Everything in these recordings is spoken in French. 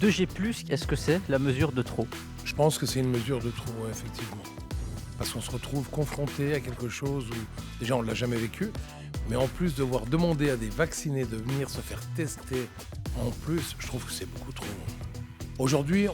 2G+, est-ce que c'est la mesure de trop? Je pense que c'est une mesure de trop, ouais, effectivement. Parce qu'on se retrouve confronté à quelque chose où, déjà, on ne l'a jamais vécu, mais en plus, devoir demander à des vaccinés de venir se faire tester, en plus, je trouve que c'est beaucoup trop. Aujourd'hui,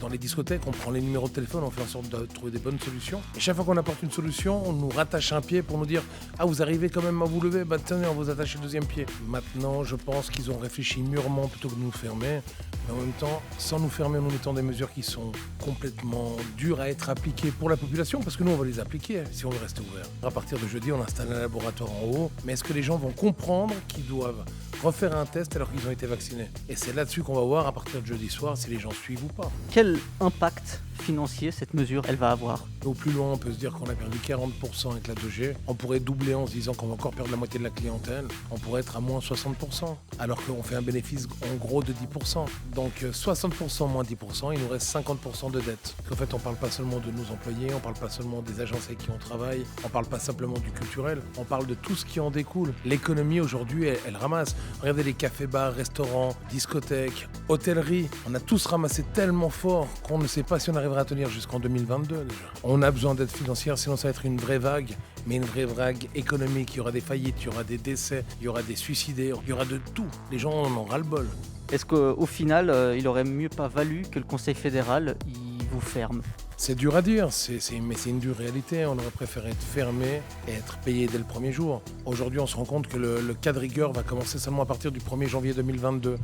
dans les discothèques, on prend les numéros de téléphone, on fait en sorte de trouver des bonnes solutions. Et chaque fois qu'on apporte une solution, on nous rattache un pied pour nous dire « Ah, vous arrivez quand même à vous lever, bah tenez, on vous attache le deuxième pied ». Maintenant, je pense qu'ils ont réfléchi mûrement plutôt que de nous fermer. Mais en même temps, sans nous fermer, nous mettons des mesures qui sont complètement dures à être appliquées pour la population, parce que nous, on va les appliquer si on veut rester ouvert. À partir de jeudi, on installe un laboratoire en haut, mais est-ce que les gens vont comprendre qu'ils doivent refaire un test alors qu'ils ont été vaccinés? Et c'est là-dessus qu'on va voir à partir de jeudi soir si les gens suivent ou pas. Quel impact financier cette mesure elle va avoir? Au plus loin, on peut se dire qu'on a perdu 40% avec la 2G. On pourrait doubler en se disant qu'on va encore perdre la moitié de la clientèle. On pourrait être à moins 60%, alors qu'on fait un bénéfice en gros de 10%. Donc 60% moins 10%, il nous reste 50% de dette. En fait, on ne parle pas seulement de nos employés, on ne parle pas seulement des agences avec qui on travaille, on ne parle pas simplement du culturel, on parle de tout ce qui en découle. L'économie aujourd'hui, elle ramasse. Regardez les cafés, bars, restaurants, discothèques, hôtellerie. On a tous ramassé tellement fort qu'on ne sait pas si on arrivera à tenir jusqu'en 2022 déjà. On a besoin d'aide financière, sinon ça va être une vraie vague, mais une vraie vague économique. Il y aura des faillites, il y aura des décès, il y aura des suicidés, il y aura de tout. Les gens en ont ras-le-bol. Est-ce qu'au final, il aurait mieux pas valu que le Conseil fédéral il vous ferme? C'est dur à dire, mais c'est une dure réalité. On aurait préféré être fermé et être payé dès le premier jour. Aujourd'hui, on se rend compte que le cas de rigueur va commencer seulement à partir du 1er janvier 2022.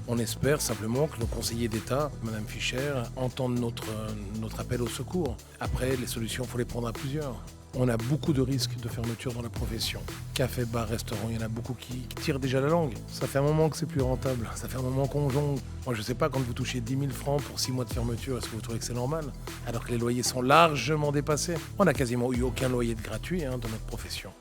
On espère simplement que nos conseillers d'État, Madame Fischer, entendent notre appel au secours. Après, les solutions, il faut les prendre à plusieurs. On a beaucoup de risques de fermeture dans la profession. Café, bar, restaurant, il y en a beaucoup qui tirent déjà la langue. Ça fait un moment que c'est plus rentable. Ça fait un moment qu'on jongle. Moi, je ne sais pas, quand vous touchez 10 000 francs pour 6 mois de fermeture, est-ce que vous trouvez que c'est normal? Alors que les loyers sont largement dépassés. On n'a quasiment eu aucun loyer de gratuit dans notre profession.